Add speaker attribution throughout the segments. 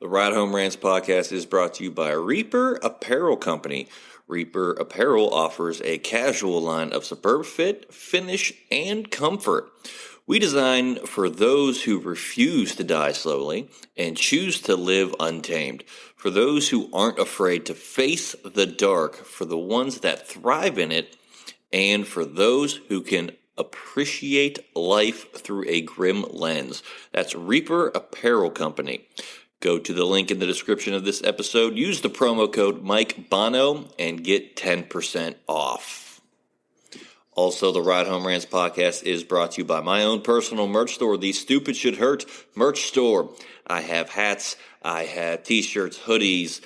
Speaker 1: The Ride Home Rants podcast is brought to you by Reaper Apparel Company. Reaper Apparel offers a casual line of superb fit, finish, and comfort. We design for those who refuse to die slowly and choose to live untamed. For those who aren't afraid to face the dark, for the ones that thrive in it, and for those who can appreciate life through a grim lens. That's Reaper Apparel Company. Go to the link in the description of this episode, use the promo code Mike Bono, and get 10% off. Also, the Ride Home Rants podcast is brought to you by my own personal merch store, the Stupid Should Hurt merch store. I have hats, I have t-shirts, hoodies,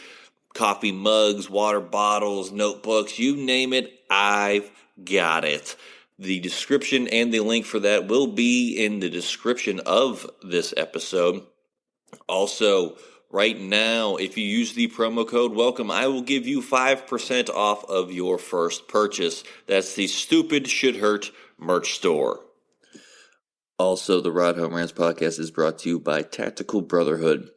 Speaker 1: coffee mugs, water bottles, notebooks, you name it, I've got it. The description and the link for that will be in the description of this episode. Also, right now, if you use the promo code WELCOME, I will give you 5% off of your first purchase. That's the Stupid Should Hurt merch store. Also, the Ride Home Rants podcast is brought to you by Tactical Brotherhood,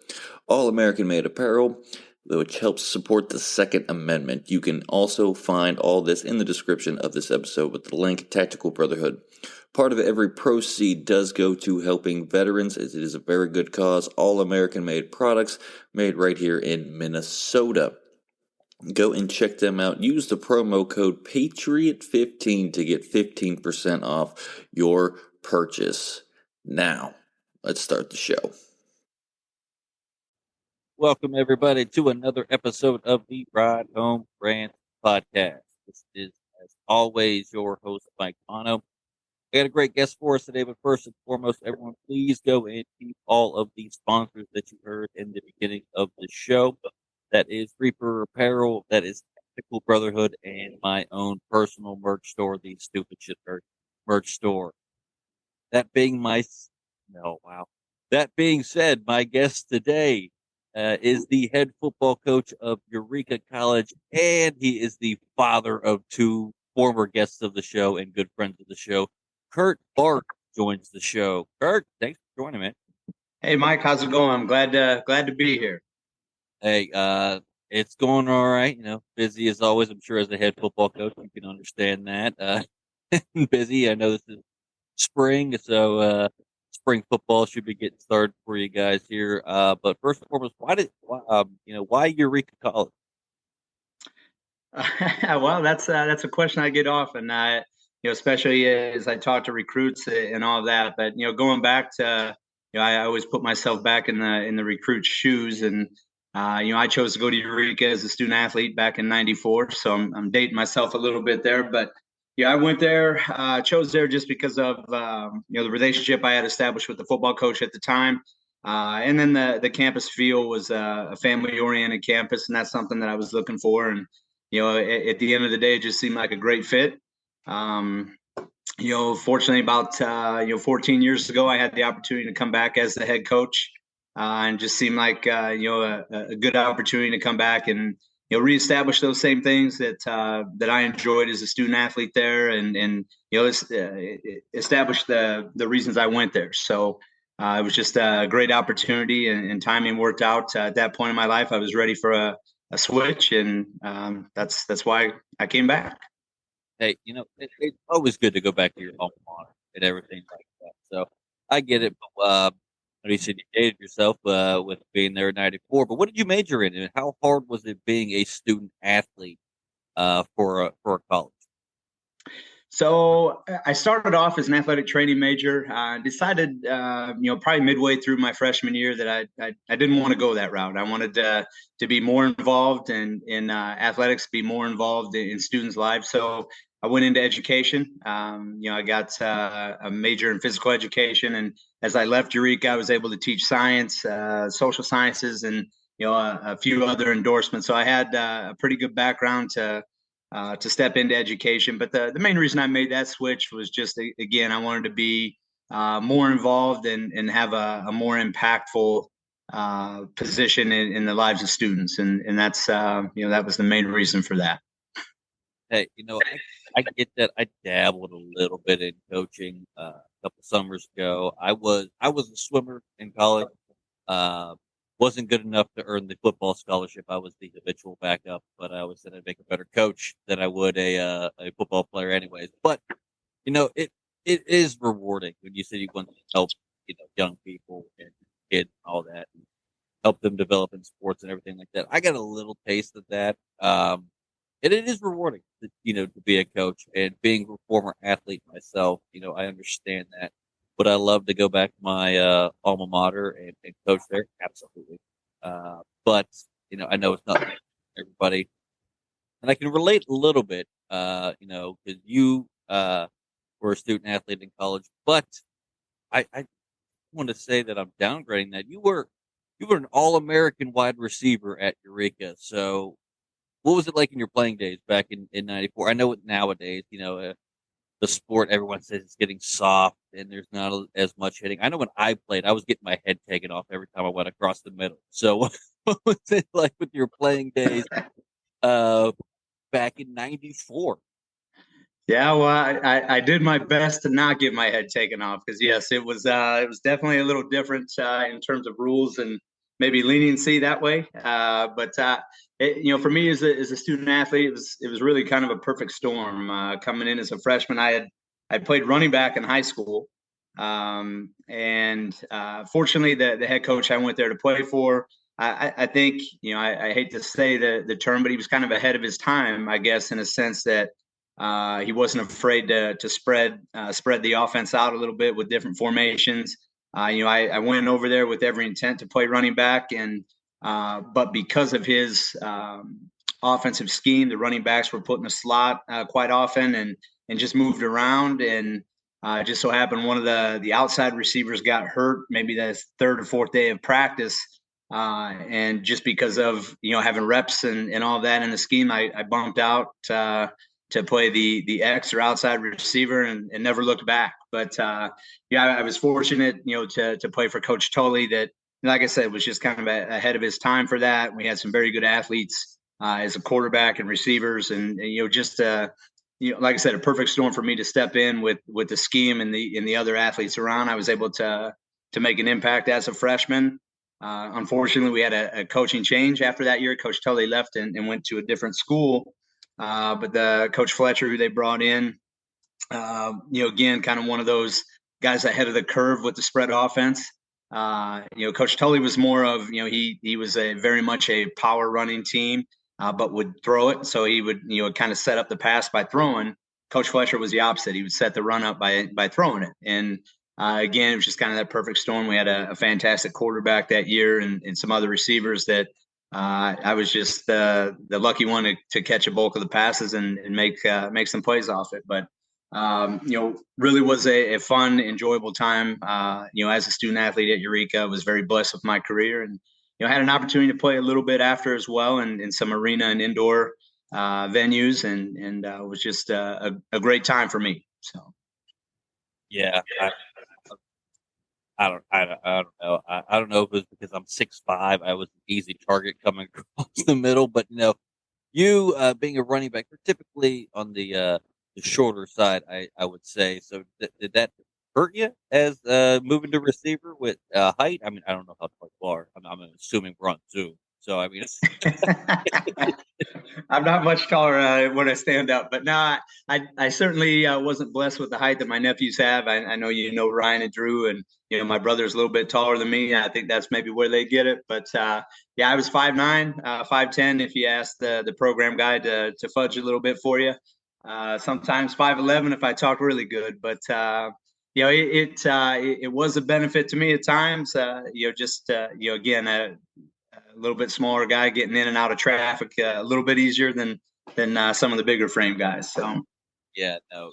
Speaker 1: all American-made apparel, which helps support the Second Amendment. You can also find all this in the description of this episode with the link, Tactical Brotherhood. Part of every proceed does go to helping veterans, as it is a very good cause. All American-made products made right here in Minnesota. Go and check them out. Use the promo code PATRIOT15 to get 15% off your purchase. Now, let's start the show.
Speaker 2: Welcome, everybody, to another episode of the Ride Home Rants podcast. This is, as always, your host, Mike Bono. I got a great guest for us today, but first and foremost, everyone, please go and keep all of the sponsors that you heard in the beginning of the show. That is Reaper Apparel, that is Tactical Brotherhood, and my own personal merch store, the Stupid Shit Hurt merch store. That being said, my guest today is the head football coach of Eureka College, and he is the father of two former guests of the show and good friends of the show. Kurt Barth joins the show. Kurt, thanks for joining me.
Speaker 3: Hey, Mike, how's it going? I'm glad to be here.
Speaker 2: Hey, it's going all right. You know, busy as always. I'm sure as the head football coach, you can understand that. Busy. I know this is spring, so spring football should be getting started for you guys here. But first and foremost, why Eureka College?
Speaker 3: Well, that's a question I get often. Especially as I talk to recruits and all of that. But going back to, I always put myself back in the recruit's shoes, and I chose to go to Eureka as a student athlete back in '94. So I'm dating myself a little bit there, but. Yeah, I went there, chose there just because of, the relationship I had established with the football coach at the time. And then the campus feel was a family-oriented campus, and that's something that I was looking for. And, at the end of the day, it just seemed like a great fit. Fortunately, about, 14 years ago, I had the opportunity to come back as the head coach and just seemed like, a good opportunity to come back and, reestablish those same things that I enjoyed as a student athlete there, and establish the reasons I went there. So it was just a great opportunity, and timing worked out. At that point in my life, I was ready for a switch, and that's why I came back.
Speaker 2: Hey, it's always good to go back to your alma mater and everything like that. So I get it. But, you said you dated yourself with being there in '94, but what did you major in, and how hard was it being a student athlete for a college?
Speaker 3: So I started off as an athletic training major. Decided, probably midway through my freshman year that I didn't want to go that route. I wanted to be more involved in athletics, be more involved in students' lives. So I went into education. I got a major in physical education, and as I left Eureka, I was able to teach science, social sciences, and a few other endorsements. So I had a pretty good background to step into education. But the main reason I made that switch was just, again, I wanted to be more involved and have a more impactful position in the lives of students, and that's that was the main reason for that.
Speaker 2: Hey, I get that. I dabbled a little bit in coaching a couple summers ago. I was a swimmer in college. wasn't good enough to earn the football scholarship. I was the habitual backup, but I always said I'd make a better coach than I would a football player, anyways. But it is rewarding when you say you want to help young people and kids and all that, and help them develop in sports and everything like that. I got a little taste of that, and it is rewarding to be a coach and being a former athlete myself. I understand that. Would I love to go back to my alma mater and coach there? Absolutely. But I know it's not for everybody, and I can relate a little bit. Because you were a student athlete in college, but I want to say that I'm downgrading that. You were an All-American wide receiver at Eureka. So, what was it like in your playing days back in '94? I know nowadays, the sport, everyone says it's getting soft and there's not as much hitting. I know when I played, I was getting my head taken off every time I went across the middle. So, what was it like with your playing days uh, back in '94?
Speaker 3: Yeah, well, I did my best to not get my head taken off because yes, it was definitely a little different in terms of rules and maybe leniency that way. For me as a student athlete, it was really kind of a perfect storm. Coming in as a freshman, I played running back in high school, and fortunately, the head coach I went there to play for. I think I hate to say the term, but he was kind of ahead of his time, I guess, in a sense that he wasn't afraid to spread the offense out a little bit with different formations. I went over there with every intent to play running back, and but because of his offensive scheme, the running backs were put in a slot quite often and just moved around. And just so happened one of the outside receivers got hurt, maybe that third or fourth day of practice. And just because of having reps and all that in the scheme, I bumped out to play the X or outside receiver and never looked back. But I was fortunate, to play for Coach Tully that, like I said, was just kind of ahead of his time for that. We had some very good athletes as a quarterback and receivers, and just like I said, a perfect storm for me to step in with the scheme and the other athletes around. I was able to make an impact as a freshman. Unfortunately, we had a coaching change after that year. Coach Tully left and went to a different school. But the Coach Fletcher, who they brought in, again, kind of one of those guys ahead of the curve with the spread offense. Coach Tully was more of, he was a very much a power running team, but would throw it. So he would, kind of set up the pass by throwing. Coach Fletcher was the opposite. He would set the run up by throwing it. And again, it was just kind of that perfect storm. We had a fantastic quarterback that year and some other receivers that I was just the lucky one to catch a bulk of the passes and make some plays off it. But really was a fun, enjoyable time. As a student athlete at Eureka, I was very blessed with my career, and had an opportunity to play a little bit after as well in some arena and indoor venues, and it was just a great time for me. So
Speaker 2: Yeah, I don't know. I don't know if it was because I'm 6'5". I was an easy target coming across the middle, but you being a running back, you're typically on the shorter side, I would say. So did that hurt you as moving to receiver with height? I mean, I don't know how tall you are. I'm assuming we're on Zoom. So I mean,
Speaker 3: I'm not much taller when I stand up, but no, I certainly wasn't blessed with the height that my nephews have. I know Ryan and Drew, and my brother's a little bit taller than me. I think that's maybe where they get it. But yeah, I was 5'9", 5'10". If you ask the program guy to fudge a little bit for you, sometimes 5'11" if I talk really good. But it was a benefit to me at times. Again, a little bit smaller guy getting in and out of traffic a little bit easier than some of the bigger frame guys. So
Speaker 2: yeah, no,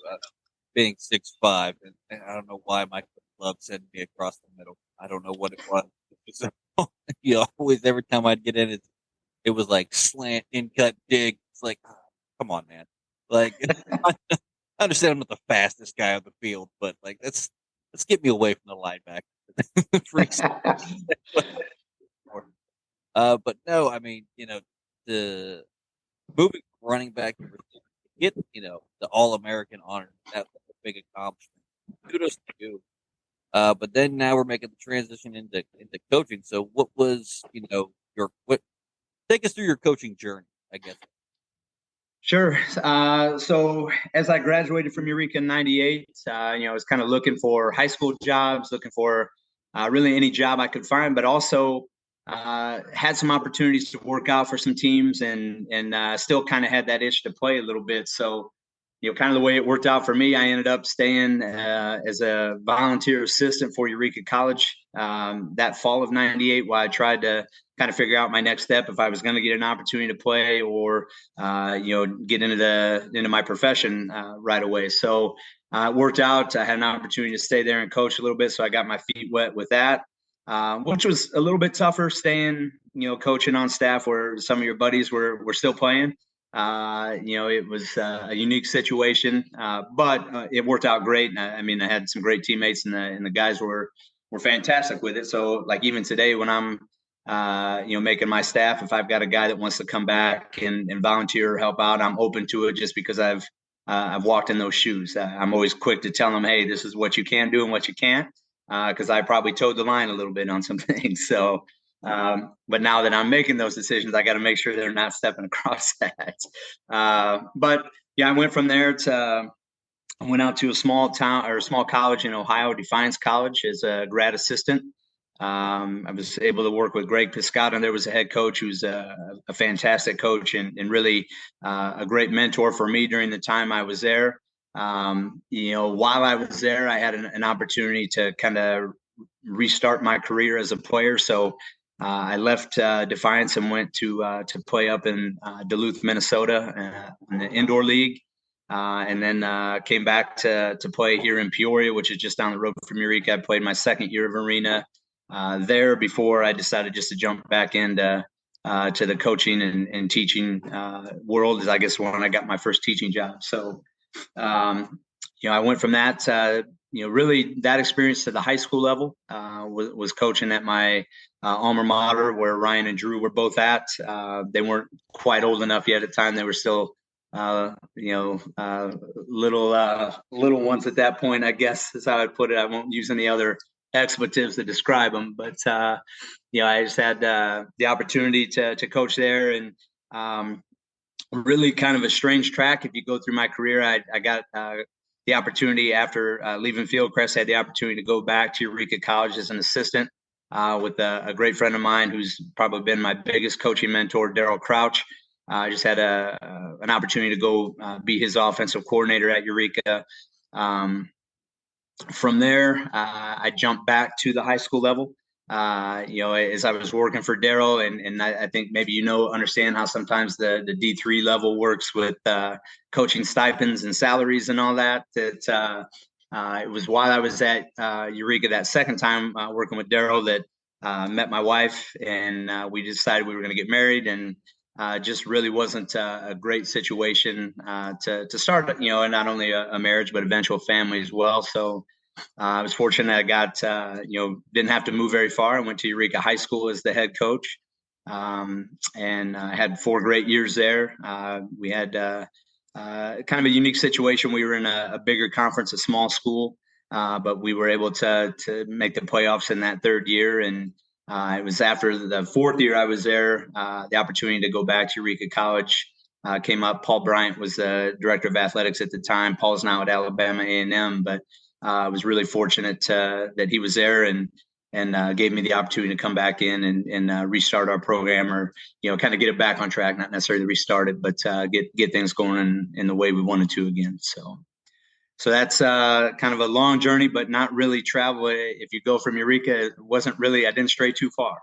Speaker 2: being 6'5", and I don't know why my club sent me across the middle. I don't know what it was. Always every time I'd get in, it was like slant, in cut, dig. It's like, come on, man. Like, I understand I'm not the fastest guy on the field, but like, let's get me away from the linebacker. Freaks. But no, I mean, the moving from running back to receiver, to get, the All American honor, that was a big accomplishment. Kudos to you. But then now we're making the transition into coaching. So what was, take us through your coaching journey, I guess.
Speaker 3: Sure. So as I graduated from Eureka in '98, I was kind of looking for high school jobs, looking for really any job I could find, but also had some opportunities to work out for some teams, and still kind of had that itch to play a little bit. So, kind of the way it worked out for me, I ended up staying as a volunteer assistant for Eureka College that fall of '98, while I tried to kind of figure out my next step if I was going to get an opportunity to play or get into my profession right away. So it worked out. I had an opportunity to stay there and coach a little bit, so I got my feet wet with that, which was a little bit tougher staying, coaching on staff where some of your buddies were still playing. It was a unique situation, but it worked out great. I mean, I had some great teammates, and the guys were fantastic with it. So, like even today, when I'm making my staff, if I've got a guy that wants to come back and volunteer or help out, I'm open to it just because I've walked in those shoes. I'm always quick to tell them, hey, this is what you can do and what you can't, because I probably towed the line a little bit on some things. So, but now that I'm making those decisions, I got to make sure they're not stepping across that. But yeah, I went from there to I went out to a small town or a small college in Ohio, Defiance College, as a grad assistant. I was able to work with Greg Piscata, and there was a head coach who's a fantastic coach and really a great mentor for me during the time I was there. While I was there, I had an opportunity to kind of restart my career as a player. So I left Defiance and went to play up in Duluth, Minnesota, in the indoor league. And then came back to play here in Peoria, which is just down the road from Eureka. I played my second year of arena there before I decided just to jump back into to the coaching and teaching world, as I guess when I got my first teaching job. So, I went from that, really that experience to the high school level, was coaching at my alma mater where Ryan and Drew were both at. They weren't quite old enough yet at the time. They were still little ones at that point, I guess is how I'd put it. I won't use any other expletives to describe them, but I just had the opportunity to coach there, and really kind of a strange track. If you go through my career, I got the opportunity after leaving Fieldcrest, had the opportunity to go back to Eureka College as an assistant with a great friend of mine who's probably been my biggest coaching mentor, Daryl Crouch. I just had an opportunity to go be his offensive coordinator at Eureka. From there, I jumped back to the high school level. As I was working for Daryl, and I think maybe understand how sometimes the D3 level works with coaching stipends and salaries and all that. That it was while I was at Eureka that second time working with Daryl that met my wife, and we decided we were going to get married, and just really wasn't a great situation to start, and not only a marriage, but eventual family as well. So I was fortunate I got, didn't have to move very far. I went to Eureka High School as the head coach, and I had 4 great years there. We had kind of a unique situation. We were in a bigger conference, a small school, but we were able to make the playoffs in that 3rd year. And it was after the 4th year I was there, the opportunity to go back to Eureka College came up. Paul Bryant was the director of athletics at the time. Paul's now at Alabama A&M, but I was really fortunate that he was there and gave me the opportunity to come back in and restart our program, or kind of get it back on track, not necessarily restart it, but get things going in the way we wanted to again. So that's kind of a long journey, but not really travel. If you go from Eureka, it wasn't really, I didn't stray too far.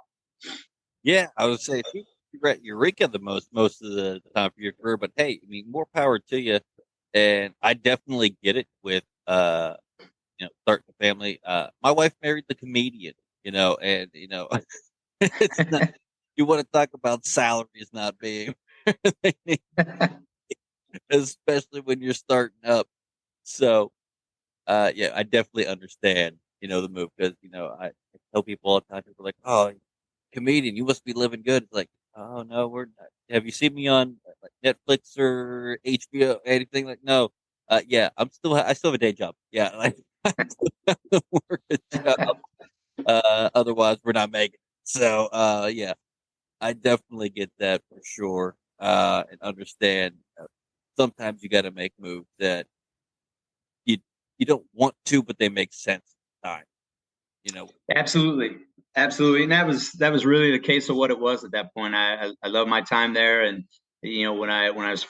Speaker 2: Yeah, I would say you were at Eureka the most of the time for your career, but hey, I mean, more power to you. And I definitely get it with starting a family. My wife married the comedian, and it's not, you want to talk about salaries not being, especially when you're starting up. So, yeah, I definitely understand, the move, because, I tell people all the time, people are like, oh, comedian, you must be living good. It's like, oh no, we're not. Have you seen me on like Netflix or HBO, anything? Like, no. Yeah, I still have a day job. Yeah. Like, work a job. Otherwise, we're not making it. So, yeah, I definitely get that for sure, and understand. Sometimes you got to make moves that you you don't want to, but they make sense at the time. You know,
Speaker 3: Absolutely, absolutely, and that was really the case of what it was at that point. I love my time there, and when I was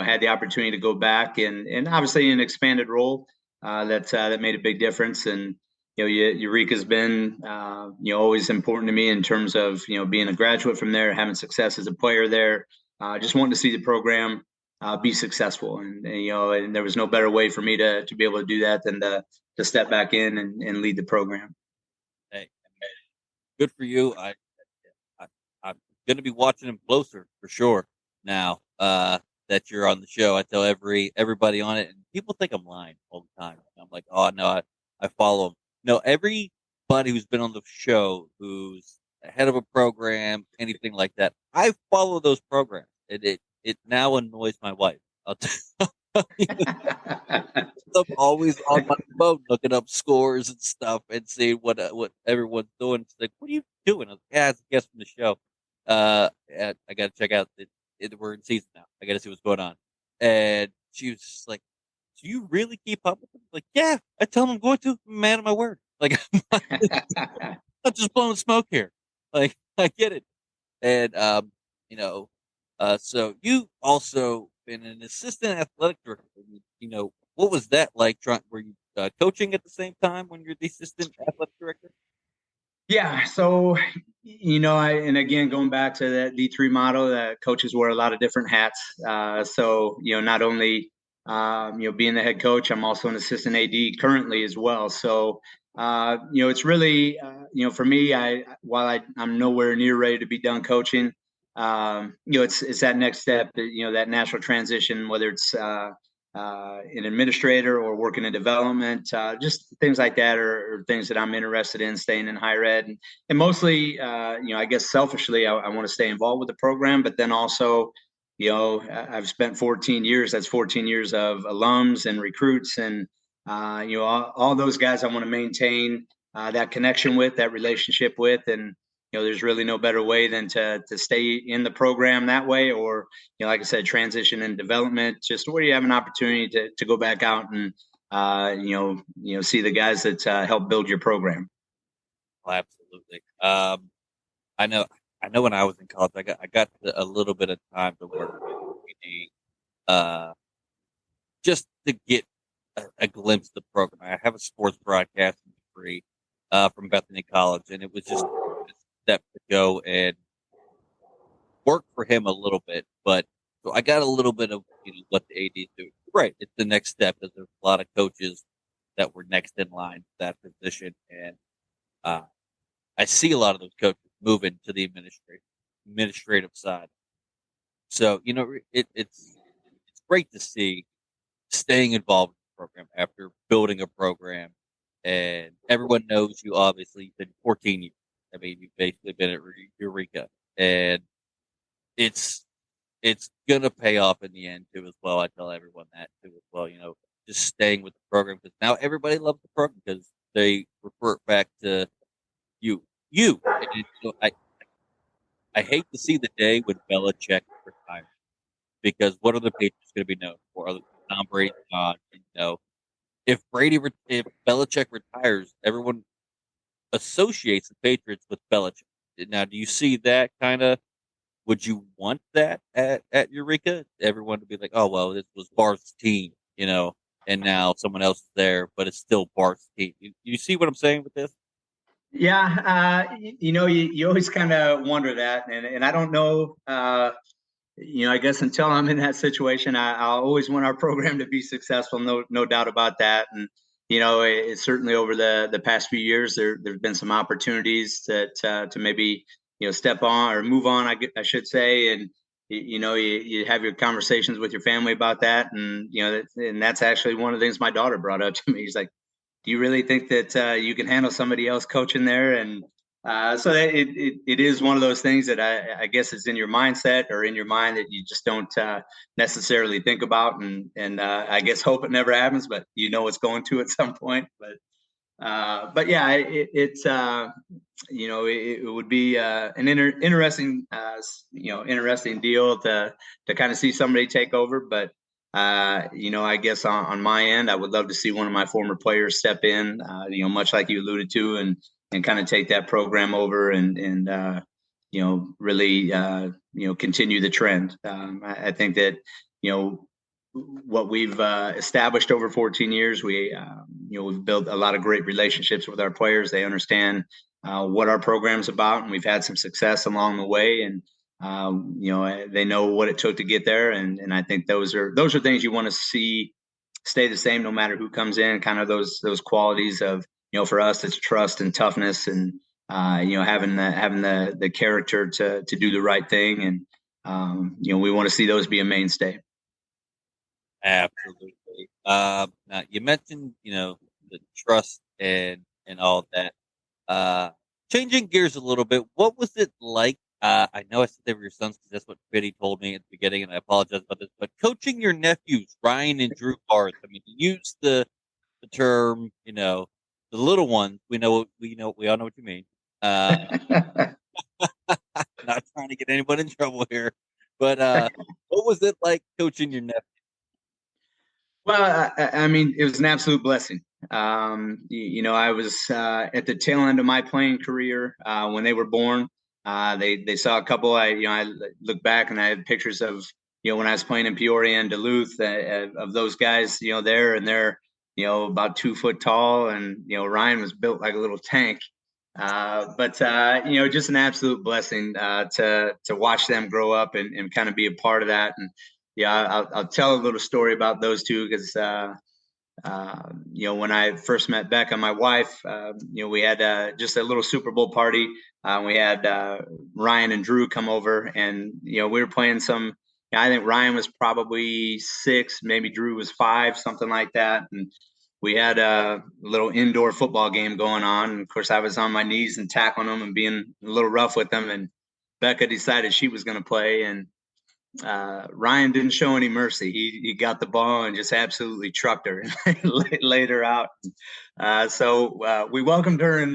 Speaker 3: had the opportunity to go back and obviously an expanded role, that made a big difference. And Eureka's been always important to me in terms of being a graduate from there, having success as a player there, just wanting to see the program be successful, and there was no better way for me to be able to do that than to step back in and lead the program.
Speaker 2: hey, good for you. I'm going to be watching him closer for sure now. That you're on the show, I tell everybody on it, and people think I'm lying all the time. I'm like, oh no, I follow him. No, everybody who's been on the show, who's head of a program, anything like that, I follow those programs. It now annoys my wife. I'll tell you, I'm always on my phone looking up scores and stuff and seeing what everyone's doing. She's like, "What are you doing?" I was like, "Yeah, it's a guest from the show. I got to check out. We're in season now. I got to see what's going on." And she was just like, "Do you really keep up with them?" Like, yeah, I tell them I'm going to. I'm a man of my word. Like, I'm not just blowing smoke here. Like, I get it. And you know, so you also been an assistant athletic director. What was that like? Were you coaching at the same time when you're the assistant athletic director?
Speaker 3: Yeah, so and again going back to that D3 model, that coaches wear a lot of different hats. So not only being the head coach, I'm also an assistant AD currently as well. So it's really for me, I'm nowhere near ready to be done coaching. It's that next step, that natural transition, whether it's an administrator or working in development, just things like that are things that I'm interested in, staying in higher ed. And mostly, I guess selfishly, I want to stay involved with the program, but then also, I've spent 14 years, that's 14 years of alums and recruits and, all those guys I want to maintain that connection with, that relationship with. And, there's really no better way than to stay in the program that way, or like I said, transition and development, just where you have an opportunity to go back out and see the guys that help build your program.
Speaker 2: Oh, absolutely. I know. I know. When I was in college, I got a little bit of time to work with PD, just to get a glimpse of the program. I have a sports broadcasting degree from Bethany College, and it was just a step to go and work for him a little bit. But so I got a little bit of what the ADs do. Right, it's the next step. Because there's a lot of coaches that were next in line for that position, and I see a lot of those coaches moving to the administrative side. So it's great to see staying involved in the program after building a program, and everyone knows you. Obviously, you've been 14 years. I mean, you've basically been at Eureka, and it's gonna pay off in the end too, as well. I tell everyone that too, as well. Just staying with the program because now everybody loves the program because they refer back to you. And I hate to see the day when Belichick retires because what are the Patriots going to be known for? Tom Brady gone. If if Belichick retires, everyone associates the Patriots with Belichick. Now, do you see that kind of? Would you want that at Eureka? Everyone to be like, oh well, this was Barth's team, and now someone else is there, but it's still Barth's team. You see what I'm saying with this?
Speaker 3: Yeah, you always kind of wonder that, and I don't know. I guess until I'm in that situation, I'll always want our program to be successful. No doubt about that. And it's certainly over the past few years, there's been some opportunities to maybe step on or move on. I should say, and you have your conversations with your family about that, and and that's actually one of the things my daughter brought up to me. He's like, do you really think that you can handle somebody else coaching there? And So that it is one of those things that I guess is in your mindset or in your mind that you just don't necessarily think about, and I guess hope it never happens, but it's going to at some point. But yeah, it's it would be an interesting interesting deal to kind of see somebody take over. But I guess on my end, I would love to see one of my former players step in. Much like you alluded to, and kind of take that program over and really continue the trend. I think that what we've established over 14 years, we've built a lot of great relationships with our players. They understand what our program's about, and we've had some success along the way. And they know what it took to get there, and I think those are things you want to see stay the same no matter who comes in. Kind of those qualities of for us, it's trust and toughness, and having the character to do the right thing, and we want to see those be a mainstay.
Speaker 2: Absolutely. Now you mentioned, the trust and all that. Changing gears a little bit, what was it like? I know I said they were your sons because that's what Biddy told me at the beginning, and I apologize about this. But coaching your nephews, Ryan and Drew Barth. I mean, you use the term, the little ones. We all know what you mean. Not trying to get anyone in trouble here, but what was it like coaching your nephews?
Speaker 3: Well, I mean, it was an absolute blessing. I was at the tail end of my playing career when they were born. They saw a couple. I look back and I have pictures of when I was playing in Peoria and Duluth of those guys there, and they're about 2 foot tall, and Ryan was built like a little tank. But just an absolute blessing to watch them grow up and kind of be a part of that. And yeah, I'll tell a little story about those two because when I first met Becca, my wife, we had just a little Super Bowl party. We had Ryan and Drew come over, and we were playing some. I think Ryan was probably 6, maybe Drew was 5, something like that. And we had a little indoor football game going on. And of course, I was on my knees and tackling them and being a little rough with them. And Becca decided she was going to play, and Ryan didn't show any mercy. He got the ball and just absolutely trucked her and laid her out. So we welcomed her into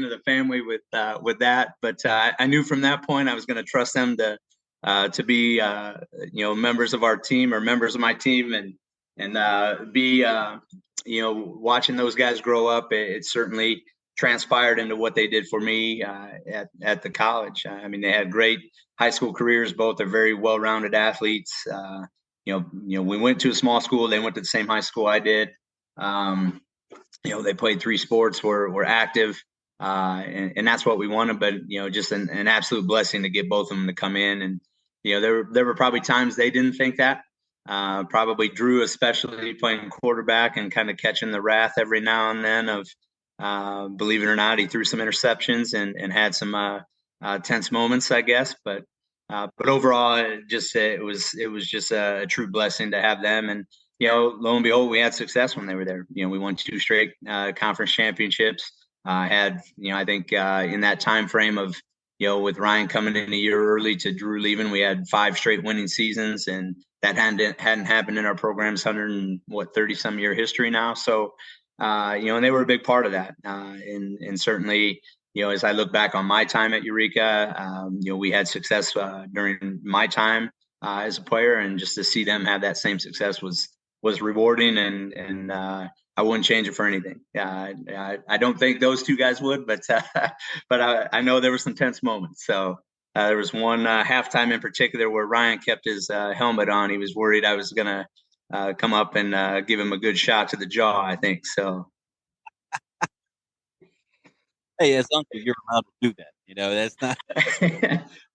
Speaker 3: the family with that. But I knew from that point I was going to trust them to be members of our team or members of my team, and be watching those guys grow up. It certainly transpired into what they did for me at the college. I mean, they had great high school careers. Both are very well-rounded athletes. We went to a small school. They went to the same high school I did. They played 3 sports, were active, and that's what we wanted. But just an absolute blessing to get both of them to come in. And there were probably times they didn't think that. Probably Drew, especially playing quarterback and kind of catching the wrath every now and then of, believe it or not, he threw some interceptions and had some tense moments, I guess. But overall, it was just a true blessing to have them. And lo and behold, we had success when they were there. We won 2 straight conference championships. Had I think in that time frame of with Ryan coming in a year early to Drew leaving, we had 5 straight winning seasons, and that hadn't happened in our program's 30 some year history now. So and they were a big part of that. And certainly, as I look back on my time at Eureka, we had success during my time as a player, and just to see them have that same success was rewarding, and I wouldn't change it for anything. I don't think those 2 guys would, but I know there were some tense moments. So there was one halftime in particular where Ryan kept his helmet on. He was worried I was going to come up and give him a good shot to the jaw, I think. So.
Speaker 2: Hey, as uncle, you're allowed to do that. That's not.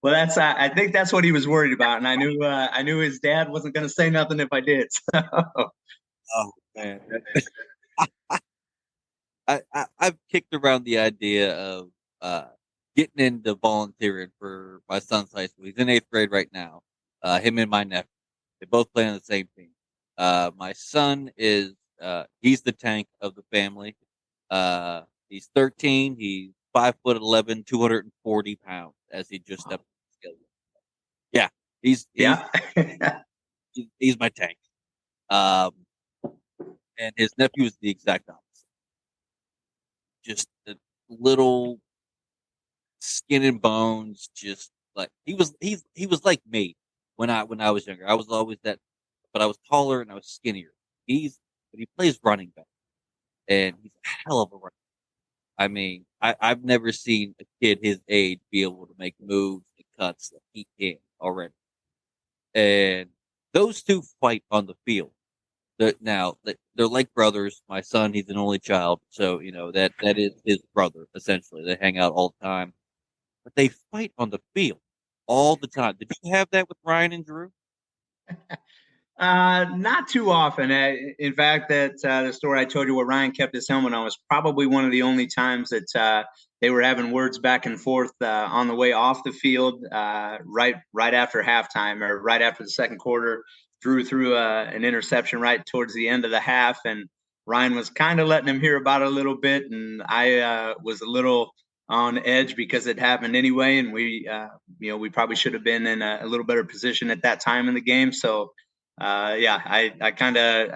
Speaker 3: Well, that's. I think that's what he was worried about, and I knew his dad wasn't going to say nothing if I did. So.
Speaker 2: Oh man, I've kicked around the idea of getting into volunteering for my son's high school. He's in 8th grade right now. Him and my nephew, they both play on the same team. My son is he's the tank of the family. He's 13. He's 5'11", 240 pounds as he just stepped on the scale. Yeah, he's
Speaker 3: Yeah.
Speaker 2: he's my tank. And his nephew is the exact opposite. Just a little skin and bones, just like he was like me when I was younger. I was always that, but I was taller and I was skinnier. But he plays running back, and he's a hell of a runner. I mean, I've never seen a kid his age be able to make moves and cuts that he can already. And those two fight on the field. They're like brothers. My son, he's an only child, so that is his brother essentially. They hang out all the time, but they fight on the field all the time. Did you have that with Ryan and Drew?
Speaker 3: Not too often. In fact, the story I told you where Ryan kept his helmet on was probably one of the only times that they were having words back and forth on the way off the field, right after halftime or right after the second quarter. Drew threw an interception right towards the end of the half, and Ryan was kind of letting him hear about it a little bit, and I was a little on edge because it happened anyway, and we probably should have been in a little better position at that time in the game. So I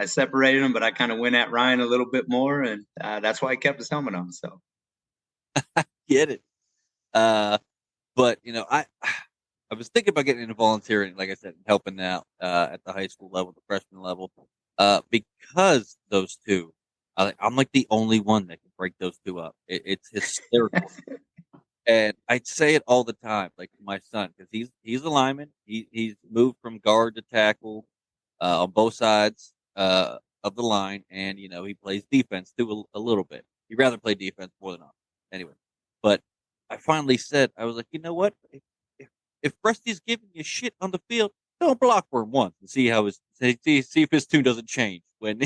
Speaker 3: separated them, but I kind of went at Ryan a little bit more, and that's why I kept his helmet on. So
Speaker 2: Get it? But I was thinking about getting into volunteering, like I said, helping out at the high school level, the freshman level, because those two. I'm like the only one that can break those two up. It's hysterical. And I say it all the time, like my son, because he's a lineman. He's moved from guard to tackle on both sides of the line, and he plays defense too a little bit. He'd rather play defense more than offense. Anyway, but I finally said, I was like, you know what? If Rusty's giving you shit on the field, don't block for him once and see if his tune doesn't change when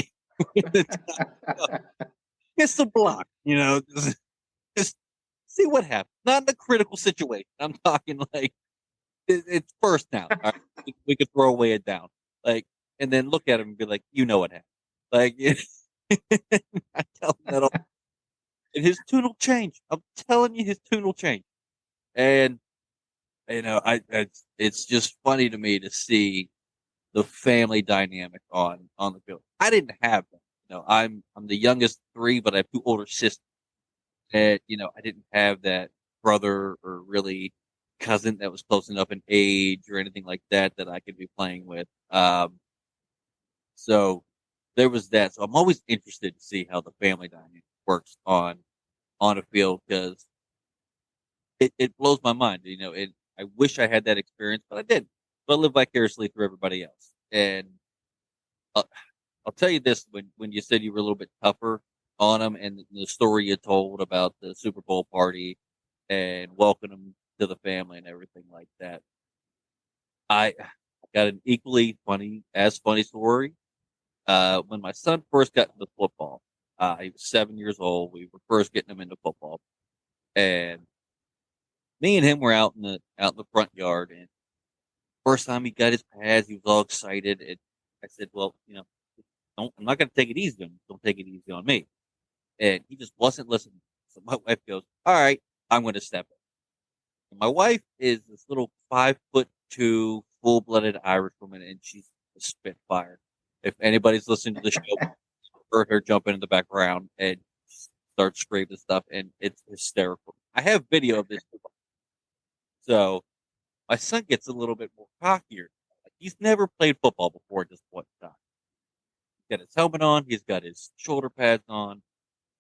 Speaker 2: it's the block. Just see what happens. Not in a critical situation. I'm talking like it's first down. All right? We could throw away a down, like, and then look at him and be like, you know what happened. Like, I tell him that all, and his tune will change. I'm telling you, his tune will change. And it's just funny to me to see the family dynamic on the field. I didn't have that. I'm the youngest of three, but I have two older sisters. And I didn't have that brother or really cousin that was close enough in age or anything like that I could be playing with. So there was that. So I'm always interested to see how the family dynamic works on a field because it blows my mind. I wish I had that experience, but I didn't. So I live vicariously through everybody else. And I'll tell you this: when you said you were a little bit tougher on them, and the story you told about the Super Bowl party and welcoming them to the family and everything like that, I got an equally funny story. When my son first got into football, he was 7 years old. We were first getting him into football, and me and him were out in the front yard. And first time he got his pads, he was all excited. And I said, "Well, I'm not going to take it easy on you. Don't take it easy on me." And he just wasn't listening. So my wife goes, "All right, I'm going to step in." And my wife is this little 5'2" full-blooded Irish woman, and she's a spitfire. If anybody's listening to the show, heard her jump in the background and start screaming stuff, and it's hysterical. I have video of this. So my son gets a little bit more cockier. He's never played football before at this point in time. He's got his helmet on. He's got his shoulder pads on.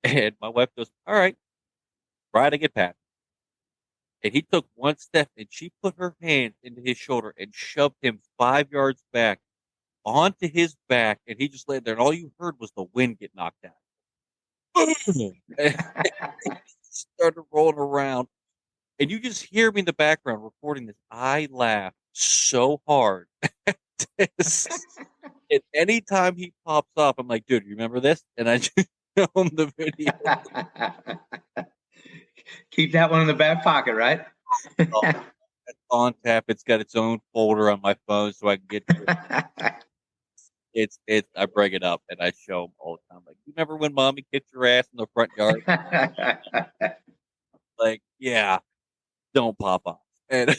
Speaker 2: And my wife goes, "All right, try to get past." And he took one step, and she put her hand into his shoulder and shoved him 5 yards back onto his back. And he just laid there, and all you heard was the wind get knocked out. And started rolling around. And you just hear me in the background recording this. I laugh so hard at this. And anytime he pops off, I'm like, "Dude, you remember this?" And I just show him the video.
Speaker 3: Keep that one in the back pocket, right?
Speaker 2: It's on tap. It's got its own folder on my phone so I can get to it. I bring it up and I show him all the time. Like, "You remember when mommy kicked your ass in the front yard?" like, yeah, don't pop off. And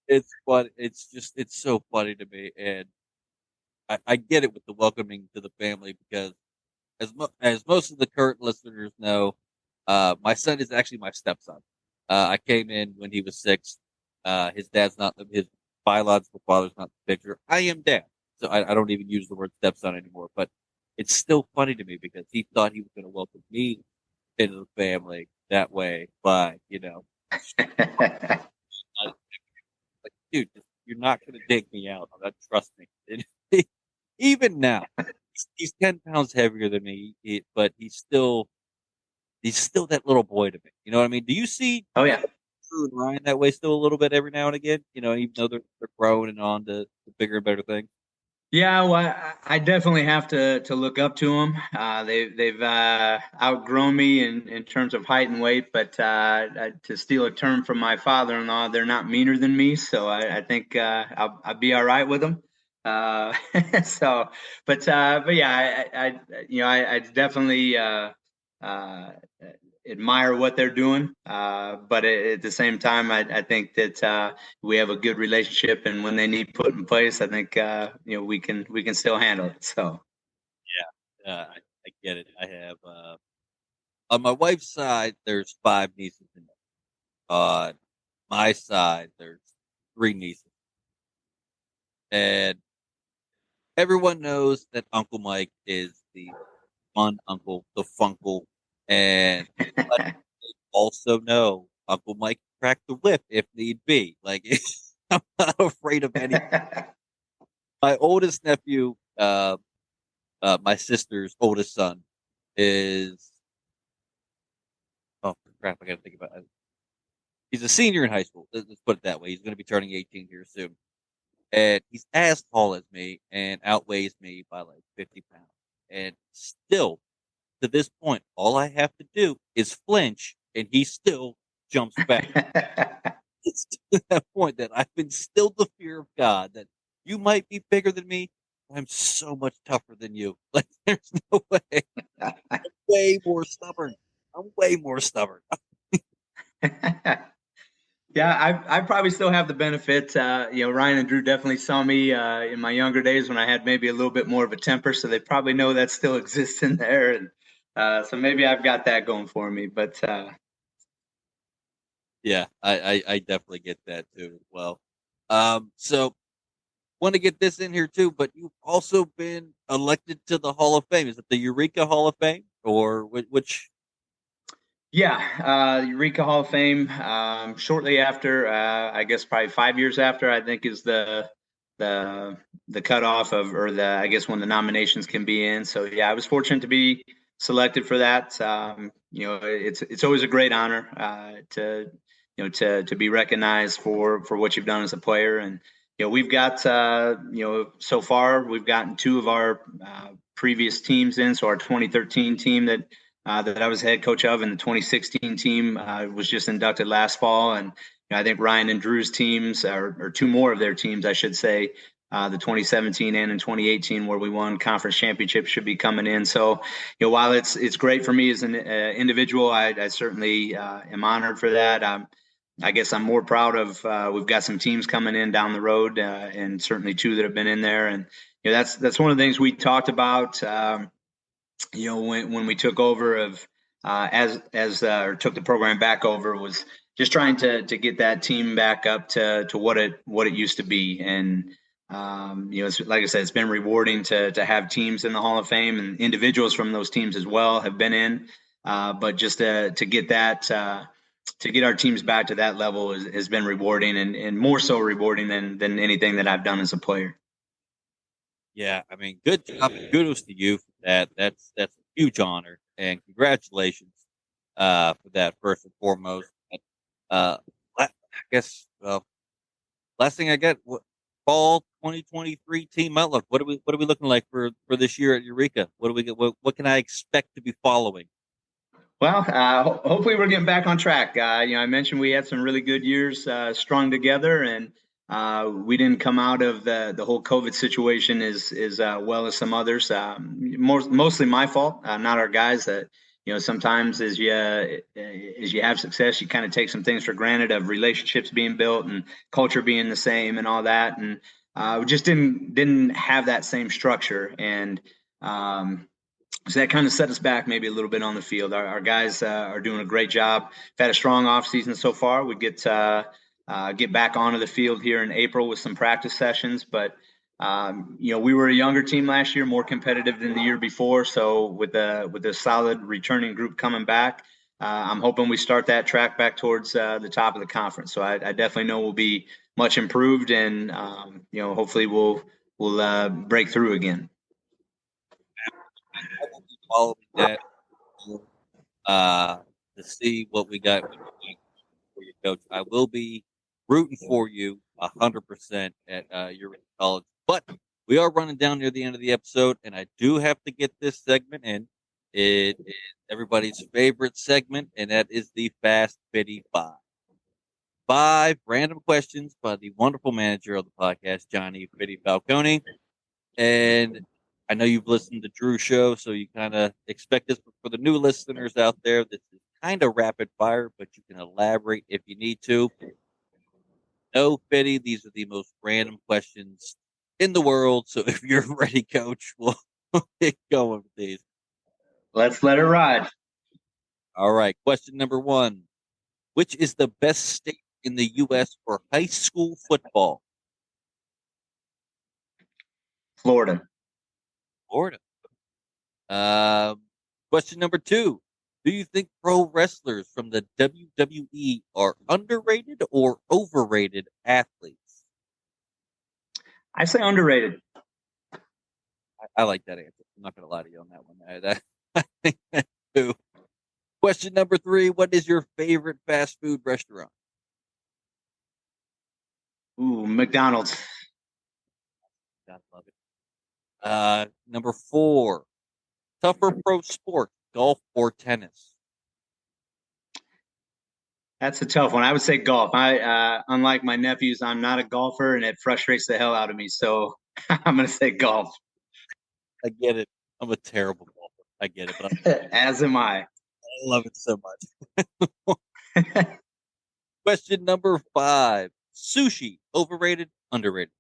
Speaker 2: it's fun. It's so funny to me. And I get it with the welcoming to the family because as most of the current listeners know, my son is actually my stepson. I came in when he was 6. His dad's not his biological father's not the picture. I am dad, so I don't even use the word stepson anymore. But it's still funny to me because he thought he was going to welcome me into the family that way. But like, dude, you're not going to dig me out on that. Trust me. Even now, he's 10 pounds heavier than me, but he's still that little boy to me. You know what I mean? Do you see
Speaker 3: Oh yeah.
Speaker 2: Drew and Ryan that way still a little bit every now and again? Even though they're growing and on to bigger and better things.
Speaker 3: Yeah, well, I definitely have to look up to them. They've outgrown me in terms of height and weight, but to steal a term from my father-in-law, they're not meaner than me, so I think I'll be all right with them. Uh, so, but yeah, I definitely uh, admire what they're doing, but at the same time, I think that we have a good relationship, and when they need put in place, I think we can still handle it. So
Speaker 2: Yeah, I get it. I have on my wife's side, there's 5 nieces and nephews. On my side, there's 3 nieces, and everyone knows that Uncle Mike is the fun uncle, the funkle, and also know Uncle Mike cracked the whip if need be. Like I'm not afraid of any. My oldest nephew, my sister's oldest son, is oh crap! I gotta think about it. He's a senior in high school. Let's put it that way. He's going to be turning 18 here soon, and he's as tall as me and outweighs me by like 50 pounds. And still, to this point, all I have to do is flinch, and he still jumps back. It's to that point that I've instilled the fear of God that you might be bigger than me. I'm so much tougher than you. Like, there's no way. I'm way more stubborn. I'm way more stubborn.
Speaker 3: Yeah, I probably still have the benefit. Ryan and Drew definitely saw me in my younger days when I had maybe a little bit more of a temper, so they probably know that still exists in there, and so maybe I've got that going for me. But
Speaker 2: Yeah, I definitely get that too as well. So want to get this in here too, but you've also been elected to the Hall of Fame. Is it the Eureka Hall of Fame or which?
Speaker 3: yeah, Eureka Hall of Fame. Shortly after, I guess probably 5 years after, I think is the the cutoff of, or the, I guess, when the nominations can be in. So yeah, I was fortunate to be selected for that. It's always a great honor to be recognized for what you've done as a player. And we've got so far we've gotten 2 of our previous teams in. So our 2013 team that I was head coach of, and the 2016 team was just inducted last fall. And I think Ryan and Drew's teams, or 2 more of their teams, I should say, the 2017 and in 2018, where we won conference championships, should be coming in. So, while it's great for me as an individual, I certainly am honored for that. I guess I'm more proud of we've got some teams coming in down the road, and certainly 2 that have been in there. And that's one of the things we talked about. When we took over of or took the program back over, was just trying to get that team back up to what it used to be. And it's, like I said, it's been rewarding to have teams in the Hall of Fame, and individuals from those teams as well have been in. But just to get that to get our teams back to that level has been rewarding, and more so rewarding than anything that I've done as a player.
Speaker 2: Yeah, I mean, good job and kudos to you for that. That's a huge honor and congratulations for that first and foremost. I guess last thing I got, fall 2023 team outlook. What are we looking like for this year at Eureka? What do we get? What can I expect to be following?
Speaker 3: Well, hopefully we're getting back on track. I mentioned we had some really good years strung together, and we didn't come out of the whole COVID situation as well as some others. Mostly my fault, not our guys. That sometimes as you have success, you kind of take some things for granted of relationships being built and culture being the same and all that. And we just didn't have that same structure. And so that kind of set us back maybe a little bit on the field. Our guys are doing a great job. We've had a strong off season so far. We get back onto the field here in April with some practice sessions, but we were a younger team last year, more competitive than the year before. So with a solid returning group coming back, I'm hoping we start that track back towards the top of the conference. So I definitely know we'll be much improved, and hopefully we'll break through again.
Speaker 2: I will be following that to see what we got for you, Coach. I will be rooting for you 100% at your college. But we are running down near the end of the episode, and I do have to get this segment in. It is everybody's favorite segment, and that is the Fast 55. 5 random questions by the wonderful manager of the podcast, Johnny Fitty Falcone. And I know you've listened to Drew's show, so you kind of expect this. But for the new listeners out there, this is kind of rapid fire, but you can elaborate if you need to. No, Fitty, these are the most random questions in the world. So if you're ready, Coach, we'll get going with these.
Speaker 3: Let's let it ride.
Speaker 2: All right. Question number 1. Which is the best state in the U.S. for high school football?
Speaker 3: Florida.
Speaker 2: Question number 2. Do you think pro wrestlers from the WWE are underrated or overrated athletes?
Speaker 3: I say underrated.
Speaker 2: I like that answer. I'm not going to lie to you on that one. I think that too. Question number 3. What is your favorite fast food restaurant?
Speaker 3: Ooh, McDonald's.
Speaker 2: God, love it. Number 4. Tougher pro sport, golf or tennis?
Speaker 3: That's a tough one. I would say golf. Unlike my nephews, I'm not a golfer, and it frustrates the hell out of me. So I'm going to say golf.
Speaker 2: I get it. I'm a terrible golfer. I get it, but
Speaker 3: as am I.
Speaker 2: I love it so much. Question number 5. Sushi, overrated, underrated?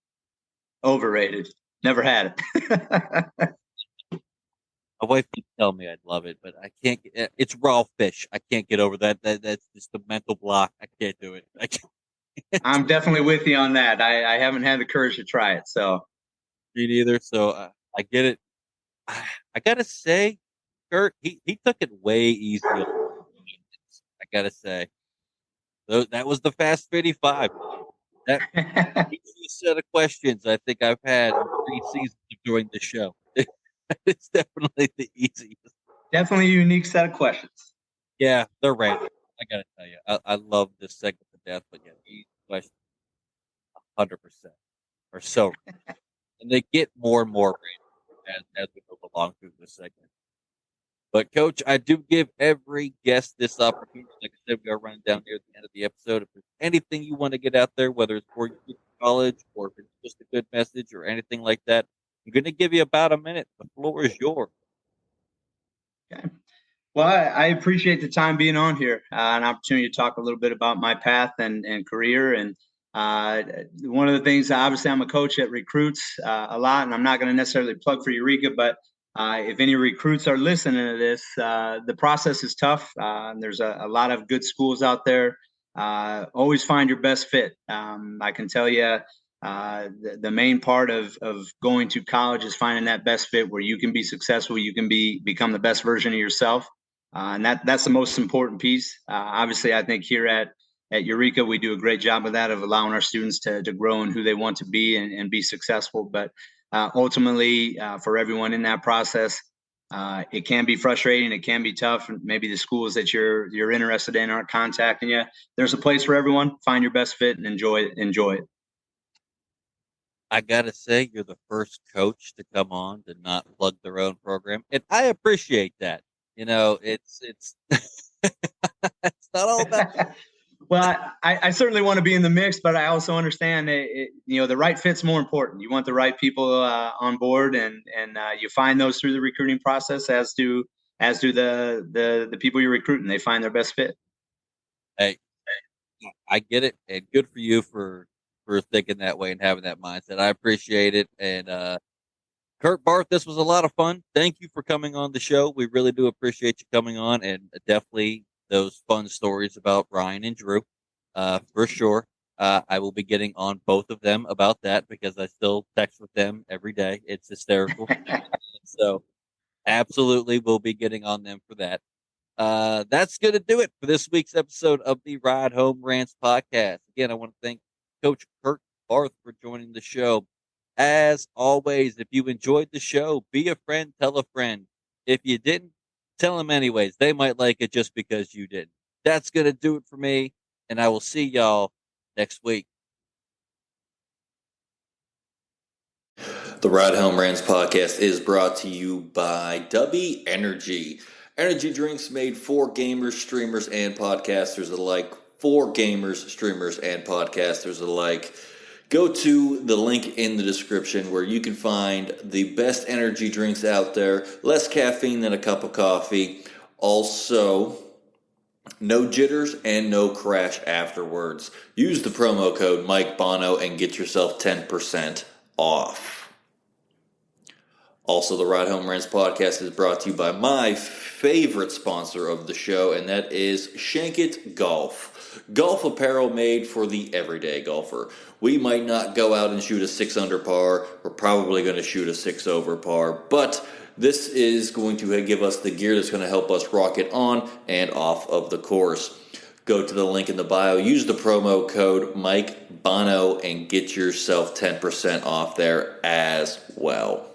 Speaker 3: Overrated. Never had it.
Speaker 2: My wife keeps telling me I'd love it, but I can't. It's raw fish. I can't get over that. That's just a mental block. I can't do it. I can't.
Speaker 3: I'm definitely with you on that. I haven't had the courage to try it. So
Speaker 2: me neither. So I get it. I gotta say, Kurt, he took it way easier. I gotta say, that was the Fast 55. That easiest set of questions I think I've had in 3 seasons of doing the show. It's definitely the easiest.
Speaker 3: Definitely a unique set of questions.
Speaker 2: Yeah, they're random. I gotta tell you, I love this segment to death, but yeah, these questions, 100% are so random. And they get more and more random as we move along through this segment. But Coach, I do give every guest this opportunity. Like I said, we are running down near the end of the episode. If there's anything you want to get out there, whether it's for your college or if it's just a good message or anything like that, I'm going to give you about a minute. The floor is yours.
Speaker 3: Okay. Well, I appreciate the time being on here, an opportunity to talk a little bit about my path and career. And one of the things, obviously, I'm a coach that recruits a lot, and I'm not going to necessarily plug for Eureka, but if any recruits are listening to this, the process is tough. There's a lot of good schools out there. Always find your best fit. I can tell you the main part of going to college is finding that best fit where you can be successful, you can become the best version of yourself. And that's the most important piece. Obviously, I think here at Eureka, we do a great job of that, of allowing our students to grow in who they want to be and be successful. But ultimately, for everyone in that process, it can be frustrating. It can be tough. Maybe the schools that you're interested in aren't contacting you. There's a place for everyone. Find your best fit and enjoy it. Enjoy it.
Speaker 2: I gotta say, you're the first coach to come on to not plug their own program, and I appreciate that. You know, it's it's not all about.
Speaker 3: Well, I certainly want to be in the mix, but I also understand the right fit's more important. You want the right people on board, and you find those through the recruiting process, as do as do the people you're recruiting. They find their best fit.
Speaker 2: Hey, I get it, and good for you for thinking that way and having that mindset. I appreciate it. And Kurt, Barth, this was a lot of fun. Thank you for coming on the show. We really do appreciate you coming on, and definitely those fun stories about Ryan and Drew, for sure. I will be getting on both of them about that because I still text with them every day. It's hysterical. So absolutely, we'll be getting on them for that. That's going to do it for this week's episode of the Ride Home Rants podcast. Again, I want to thank Coach Kurt Barth for joining the show. As always, if you enjoyed the show, be a friend, tell a friend. If you didn't, tell them anyways. They might like it just because you didn't. That's going to do it for me, and I will see y'all next week.
Speaker 1: The Ride Home Rants podcast is brought to you by W Energy. Energy drinks made for gamers, streamers, and podcasters alike. For gamers, streamers, and podcasters alike. Go to the link in the description where you can find the best energy drinks out there. Less caffeine than a cup of coffee. Also, no jitters and no crash afterwards. Use the promo code Mike Bono and get yourself 10% off. Also, the Ride Home Rants podcast is brought to you by my favorite sponsor of the show, and that is Shankit Golf. Golf apparel made for the everyday golfer. We might not go out and shoot a 6 under par. We're probably going to shoot a 6 over par, but this is going to give us the gear that's going to help us rock it on and off of the course. Go to the link in the bio, use the promo code Mike Bono, and get yourself 10% off there as well.